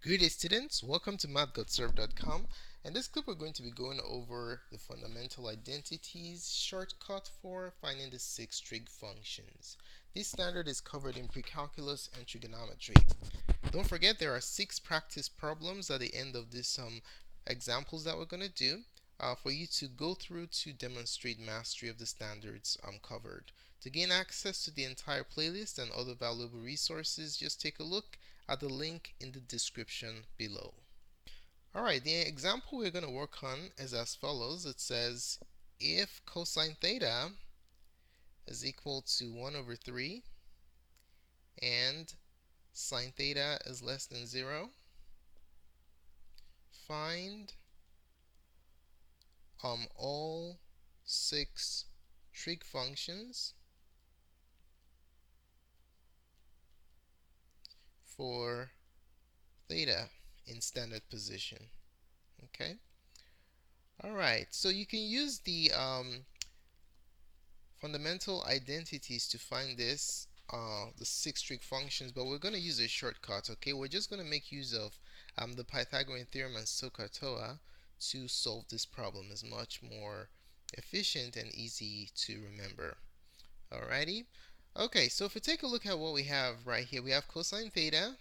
Good day, students. Welcome to mathgotserved.com. In this clip, we're going to be going over the fundamental identities shortcut for finding the six trig functions. This standard is covered in pre-calculus and trigonometry. Don't forget there are 6 practice problems at the end of this examples that we're going to do for you to go through to demonstrate mastery of the standards covered. To gain access to the entire playlist and other valuable resources, just take a look at the link in the description below. Alright, the example we're going to work on is as follows. It says if cosine theta is equal to 1 over 3 and sine theta is less than 0, find all 6 trig functions for theta in standard position. Okay. Alright, so you can use the fundamental identities to find this, the 6 trig functions, but we're going to use a shortcut. Okay, we're just going to make use of the Pythagorean theorem and SOHCAHTOA to solve this problem. It's much more efficient and easy to remember. Alrighty. Okay, so if we take a look at what we have right here, we have cosine theta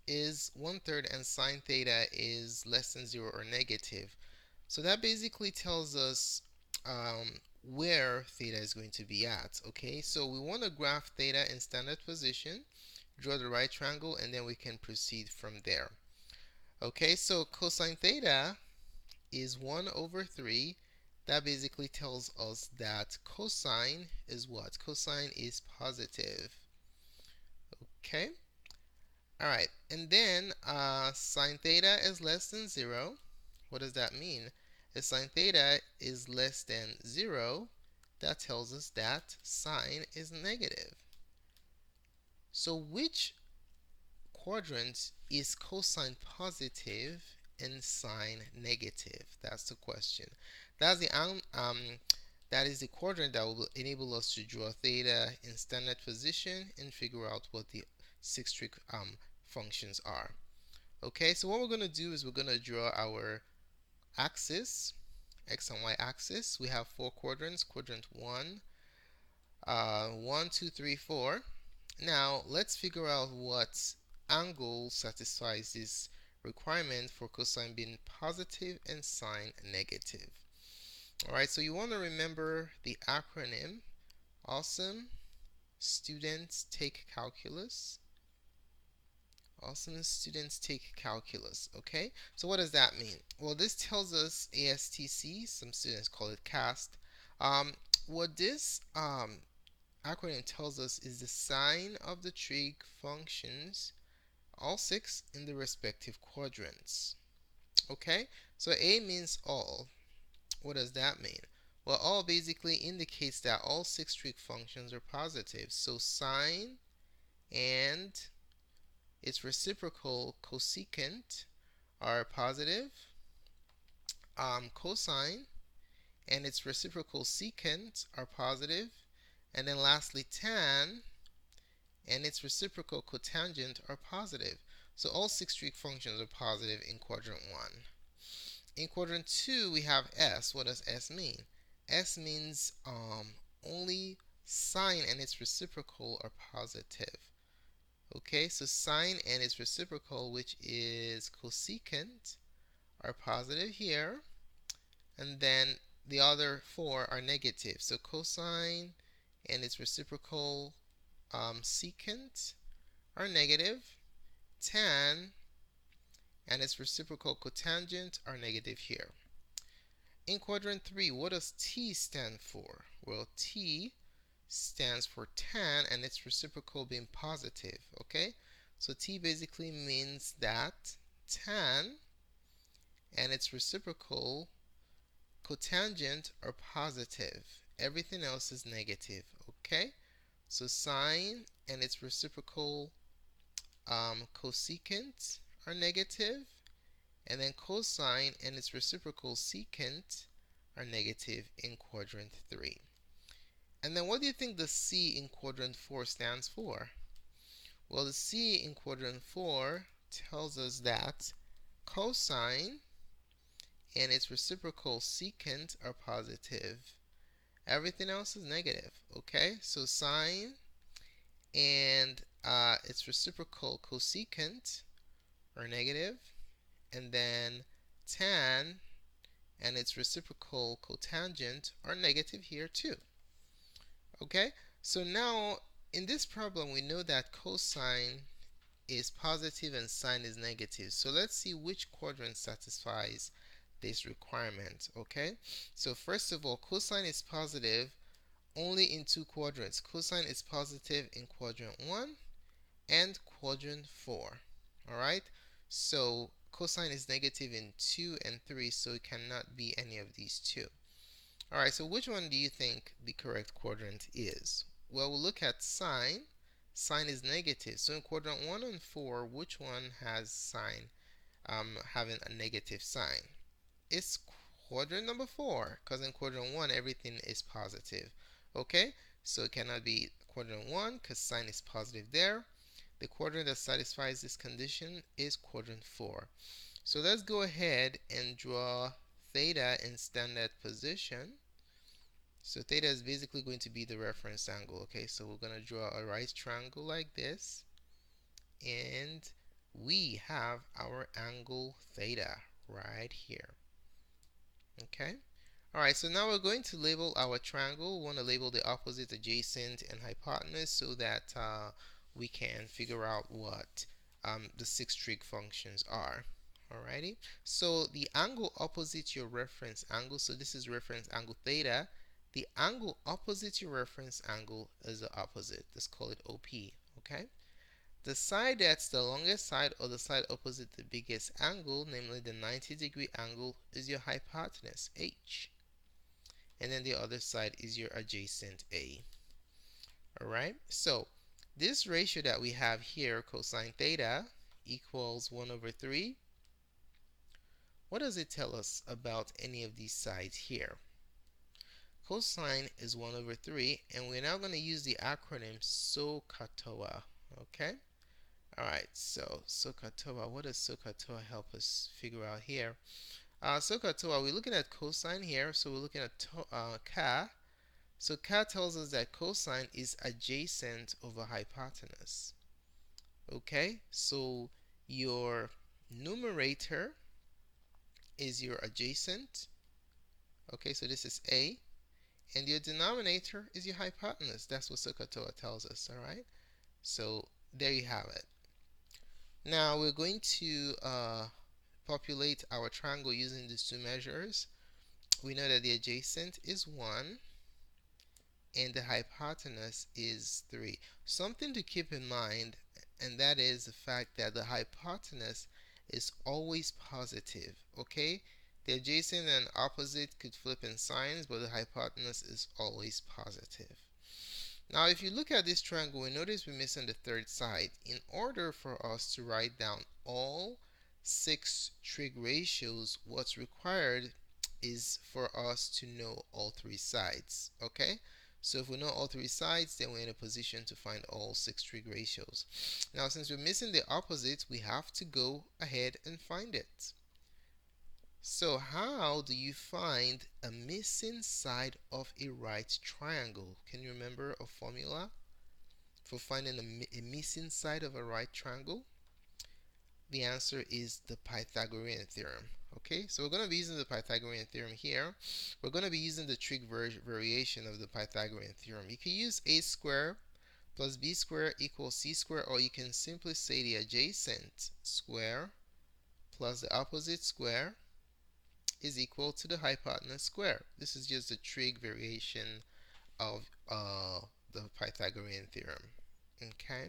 is 1/3 and sine theta is less than 0 or negative. So that basically tells us where theta is going to be at. Okay, so we want to graph theta in standard position, draw the right triangle, and then we can proceed from there. Okay, so cosine theta is 1 over 3. That basically tells us that cosine is what? Cosine is positive. Okay. Alright, and then sine theta is less than 0. What does that mean? If sine theta is less than 0, that tells us that sine is negative. So which quadrant is cosine positive and sine negative? That's the question. That is the quadrant that will enable us to draw theta in standard position and figure out what the 6 trig functions are. Okay, so what we're going to do is we're going to draw our axis, x and y axis. We have 4 quadrants. Quadrant 1, 1, 2, 3, 4. Now let's figure out what angle satisfies this requirement for cosine being positive and sine negative. Alright, so you want to remember the acronym Awesome Students Take Calculus. Awesome students take calculus. Okay, so what does that mean? Well, this tells us ASTC. Some students call it CAST. What this acronym tells us is the sign of the trig functions, all 6 in the respective quadrants. Okay, so A means all. What does that mean? Well, all basically indicates that all 6 trig functions are positive. So sine and its reciprocal cosecant are positive. Cosine and its reciprocal secant are positive. And then lastly, tan and its reciprocal cotangent are positive. So all 6 trig functions are positive in quadrant 1. In quadrant 2, we have S. What does S mean? S means only sine and its reciprocal are positive. Okay, so sine and its reciprocal, which is cosecant, are positive here. And then the other 4 are negative. So cosine and its reciprocal secant are negative. Tan and its reciprocal cotangent are negative here. In quadrant 3, what does T stand for? Well, T stands for tan and its reciprocal being positive. Okay, so T basically means that tan and its reciprocal cotangent are positive. Everything else is negative. Okay, so sine and its reciprocal cosecant are negative, and then cosine and its reciprocal secant are negative in quadrant 3. And then what do you think the C in quadrant 4 stands for? Well, the C in quadrant 4 tells us that cosine and its reciprocal secant are positive. Everything else is negative. Okay, so sine and its reciprocal cosecant are negative, and then tan and its reciprocal cotangent are negative here too. Okay, so now in this problem we know that cosine is positive and sine is negative. So let's see which quadrant satisfies this requirement. Okay, so first of all, cosine is positive only in two quadrants. Cosine is positive in quadrant 1 and quadrant 4. Alright, so cosine is negative in 2 and 3, so it cannot be any of these two. Alright, so which one do you think the correct quadrant is? Well, we'll look at sine. Sine is negative. So in quadrant 1 and 4, which one has sine having a negative sign? It's quadrant number 4, because in quadrant 1 everything is positive. Okay, so it cannot be quadrant 1 because sine is positive there. The quadrant that satisfies this condition is quadrant 4. So let's go ahead and draw theta in standard position. So theta is basically going to be the reference angle. Okay, so we're going to draw a right triangle like this, and we have our angle theta right here. Okay, alright, so now we're going to label our triangle. We want to label the opposite, adjacent, and hypotenuse so that we can figure out what the six trig functions are. Alrighty, so the angle opposite your reference angle, so this is reference angle theta. The angle opposite your reference angle is the opposite. Let's call it OP. Okay, the side that's the longest side, or the side opposite the biggest angle, namely the 90-degree angle, is your hypotenuse H, and then the other side is your adjacent A. Alright, so this ratio that we have here, cosine theta equals 1 over 3. What does it tell us about any of these sides here? Cosine is 1 over 3, and we're now going to use the acronym SOHCAHTOA. Okay? Alright, so SOHCAHTOA, what does SOHCAHTOA help us figure out here? SOHCAHTOA, we're looking at cosine here, so we're looking at ka. So ka tells us that cosine is adjacent over hypotenuse. Okay, so your numerator is your adjacent. Okay, so this is A. And your denominator is your hypotenuse. That's what SOHCAHTOA tells us, alright? So there you have it. Now we're going to populate our triangle using these two measures. We know that the adjacent is 1 and the hypotenuse is 3. Something to keep in mind, and that is the fact that the hypotenuse is always positive. Okay, the adjacent and opposite could flip in signs, but the hypotenuse is always positive. Now if you look at this triangle, we notice we're missing the third side. In order for us to write down all 6 trig ratios, what's required is for us to know all 3 sides. Okay, so if we know all 3 sides, then we're in a position to find all 6 trig ratios. Now since we're missing the opposite, we have to go ahead and find it. So how do you find a missing side of a right triangle? Can you remember a formula for finding a missing side of a right triangle? The answer is the Pythagorean theorem. Okay, so we're going to be using the Pythagorean theorem here. We're going to be using the trig variation of the Pythagorean theorem. You can use a squared plus b squared equals c squared, or you can simply say the adjacent square plus the opposite square is equal to the hypotenuse square. This is just a trig variation of the Pythagorean theorem. Okay.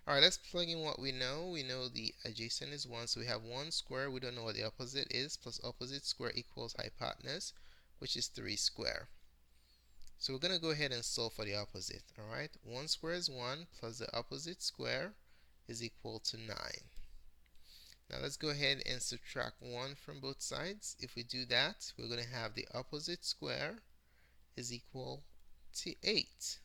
Alright, let's plug in what we know. We know the adjacent is 1, so we have 1 square. We don't know what the opposite is, plus opposite square equals hypotenuse, which is 3 square. So we're going to go ahead and solve for the opposite. Alright, 1 square is 1, plus the opposite square is equal to 9. Now let's go ahead and subtract 1 from both sides. If we do that, we're going to have the opposite square is equal to 8.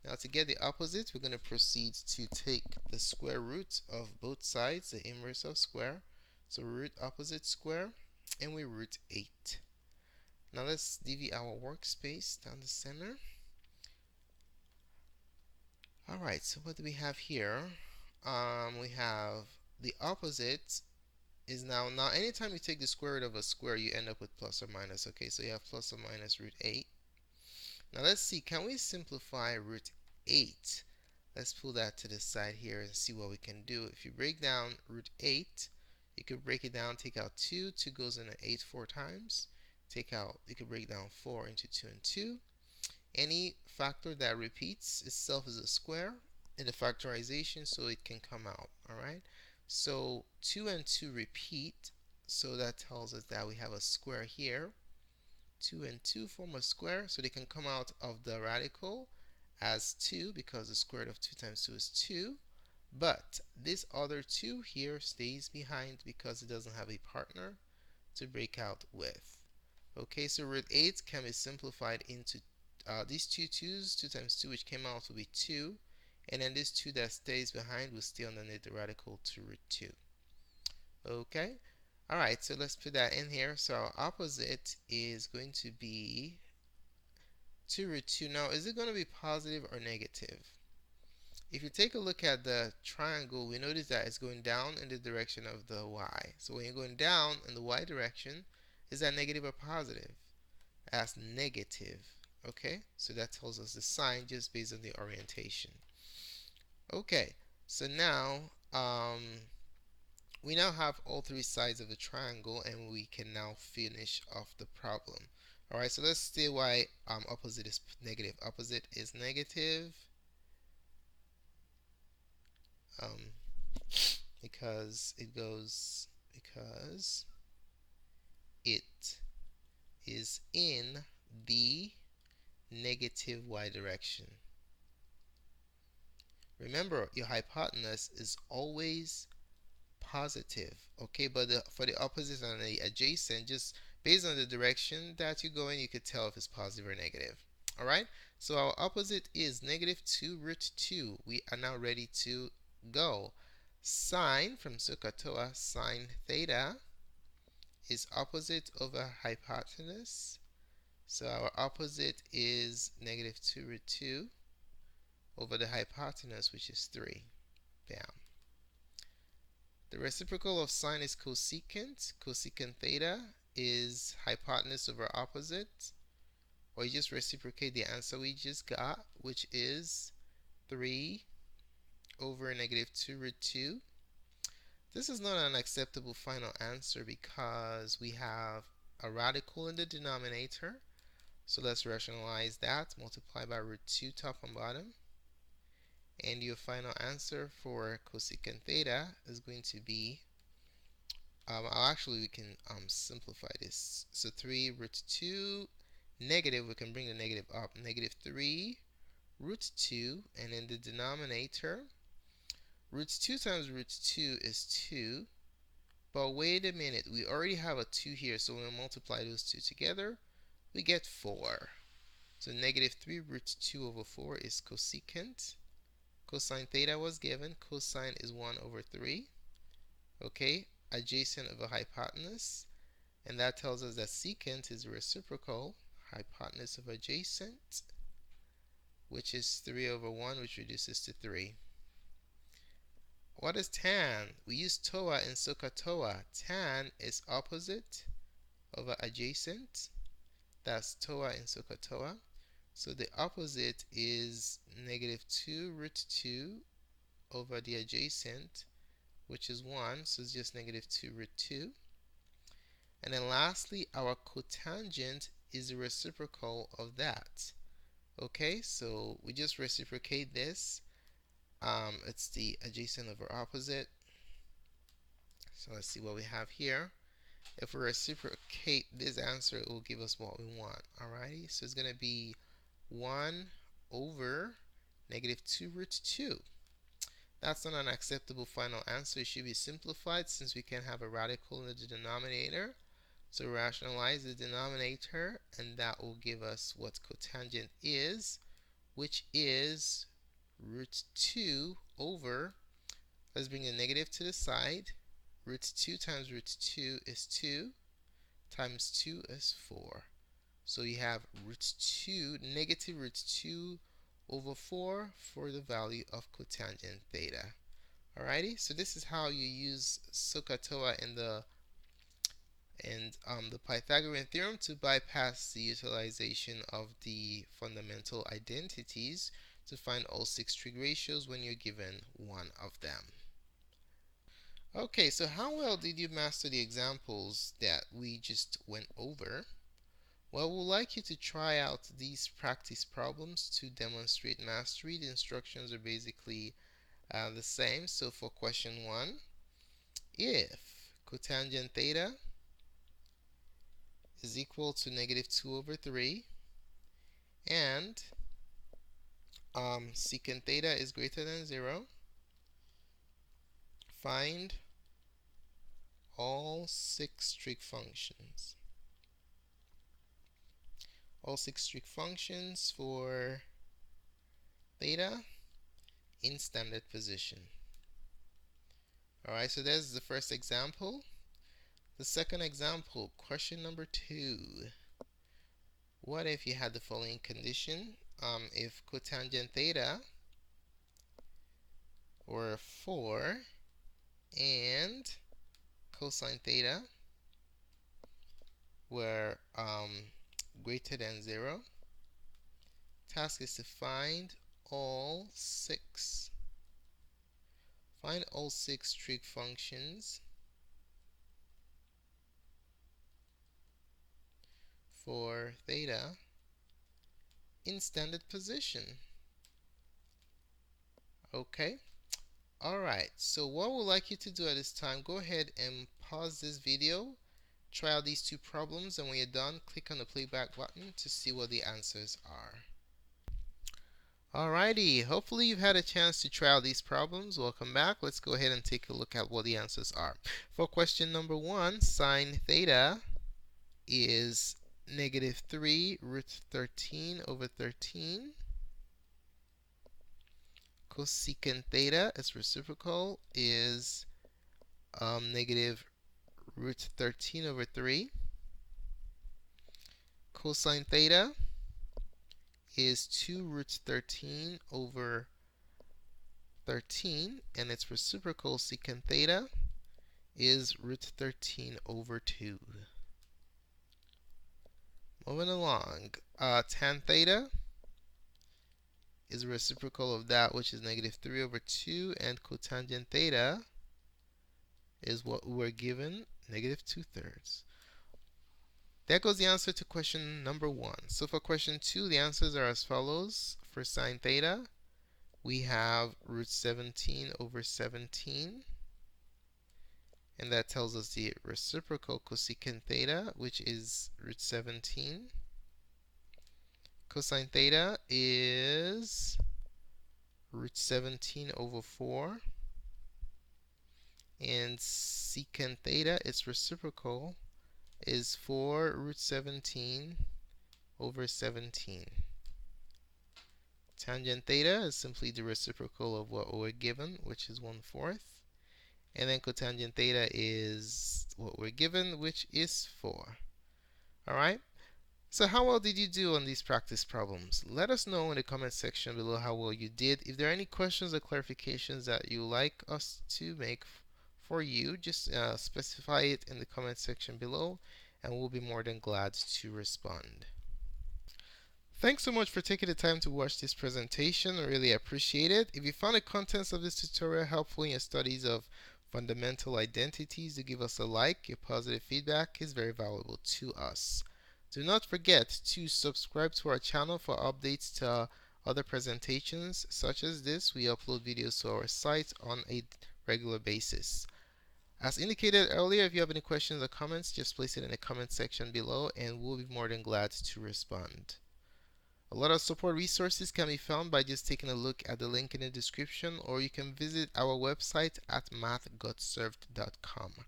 Now to get the opposite, we're going to proceed to take the square root of both sides, the inverse of square. So root opposite square, and we root 8. Now let's divvy our workspace down the center. Alright, so what do we have here? We have the opposite is now anytime you take the square root of a square, you end up with plus or minus. Okay, so you have plus or minus root 8. Now let's see, can we simplify root 8? Let's pull that to the side here and see what we can do. If you break down root 8, you could break it down, take out 2. 2 goes into 8 4 times. You could break down 4 into 2 and 2. Any factor that repeats itself is a square in the factorization, so it can come out. Alright, so 2 and 2 repeat, so that tells us that we have a square here. 2 and 2 form a square, so they can come out of the radical as 2 because the square root of 2 times 2 is 2. But this other 2 here stays behind because it doesn't have a partner to break out with. Okay, so root 8 can be simplified into these two 2's, 2 times 2, which came out will be 2. And then this 2 that stays behind will stay underneath the radical to root 2. Okay, alright, so let's put that in here. So our opposite is going to be 2 root 2. Now, is it going to be positive or negative? If you take a look at the triangle, we notice that it's going down in the direction of the y. So when you're going down in the y direction, is that negative or positive? That's negative. Okay, so that tells us the sign just based on the orientation. Okay, so now we now have all three sides of the triangle, and we can now finish off the problem. Alright, so let's see why opposite is negative. Opposite is negative because it is in the negative y direction. Remember, your hypotenuse is always positive, okay? But for the opposite and the adjacent, just based on the direction that you go in, you could tell if it's positive or negative. Alright, so our opposite is negative 2 root 2. We are now ready to go. Sine from SOHCAHTOA, sine theta is opposite over hypotenuse. So our opposite is negative 2 root 2 over the hypotenuse, which is 3. Bam. The reciprocal of sine is cosecant. Cosecant theta is hypotenuse over opposite. Or you just reciprocate the answer we just got, which is 3 over negative 2 root 2. This is not an acceptable final answer because we have a radical in the denominator. So let's rationalize that. Multiply by root 2 top and bottom. And your final answer for cosecant theta is going to be, actually we can simplify this. So 3 root 2 negative, we can bring the negative up. Negative 3 root 2, and in the denominator, root 2 times root 2 is 2. But wait a minute, we already have a 2 here, so when we multiply those two together, we get 4. So negative 3 root 2 over 4 is cosecant. Cosine theta was given. Cosine is 1 over 3. Okay, adjacent of a hypotenuse. And that tells us that secant is reciprocal, hypotenuse of adjacent, which is 3 over 1, which reduces to 3. What is tan? We use TOA in SOHCAHTOA. Tan is opposite over adjacent. That's TOA in SOHCAHTOA. So the opposite is negative 2 root 2 over the adjacent, which is 1. So it's just negative 2 root 2. And then lastly, our cotangent is the reciprocal of that. Okay, so we just reciprocate this. It's the adjacent over opposite. So let's see what we have here. If we reciprocate this answer, it will give us what we want. Alrighty, so it's going to be 1 over negative 2 root 2. That's not an acceptable final answer. It should be simplified since we can have a radical in the denominator. So rationalize the denominator, and that will give us what cotangent is, which is root 2 over, let's bring the negative to the side, root 2 times root 2 is 2, times 2 is 4. So you have root 2, negative root 2 over 4 for the value of cotangent theta. Alrighty, so this is how you use SOHCAHTOA in the Pythagorean theorem to bypass the utilization of the fundamental identities to find all six trig ratios when you're given one of them. Okay, so how well did you master the examples that we just went over? Well, we'd like you to try out these practice problems to demonstrate mastery. The instructions are basically the same. So for question 1, if cotangent theta is equal to negative 2 over 3 and secant theta is greater than 0, find all six trig functions. All six trig functions for theta in standard position. Alright, so there's the first example. The second example, question number 2. What if you had the following condition? If cotangent theta were 4 and cosine theta were greater than 0, task is to find all six trig functions for theta in standard position. Okay, alright, so what we'd like you to do at this time, go ahead and pause this video, try out these two problems, and when you're done, click on the playback button to see what the answers are. Alrighty, hopefully you've had a chance to try out these problems. Welcome back. Let's go ahead and take a look at what the answers are. For question number 1, sine theta is negative 3 root 13 over 13. Cosecant theta, its reciprocal, is negative root 13 over 3. Cosine theta is 2 root 13 over 13, and its reciprocal secant theta is root 13 over 2. Moving along, tan theta is a reciprocal of that which is negative 3 over 2, and cotangent theta is what we're given, negative 2/3. That goes the answer to question number 1. So for question 2, the answers are as follows. For sine theta, we have root 17 over 17. And that tells us the reciprocal cosecant theta, which is root 17. Cosine theta is root 17 over 4. And secant theta, its reciprocal, is 4 root 17 over 17. Tangent theta is simply the reciprocal of what we're given, which is 1/4. And then cotangent theta is what we're given, which is 4. Alright? So how well did you do on these practice problems? Let us know in the comment section below how well you did. If there are any questions or clarifications that you like us to make for you, just specify it in the comment section below, and we'll be more than glad to respond. Thanks so much for taking the time to watch this presentation. I really appreciate it. If you found the contents of this tutorial helpful in your studies of fundamental identities, do give us a like. Your positive feedback is very valuable to us. Do not forget to subscribe to our channel for updates to other presentations such as this. We upload videos to our site on a regular basis. As indicated earlier, if you have any questions or comments, just place it in the comment section below and we'll be more than glad to respond. A lot of support resources can be found by just taking a look at the link in the description, or you can visit our website at mathgotserved.com.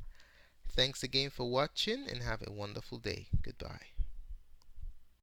Thanks again for watching and have a wonderful day. Goodbye.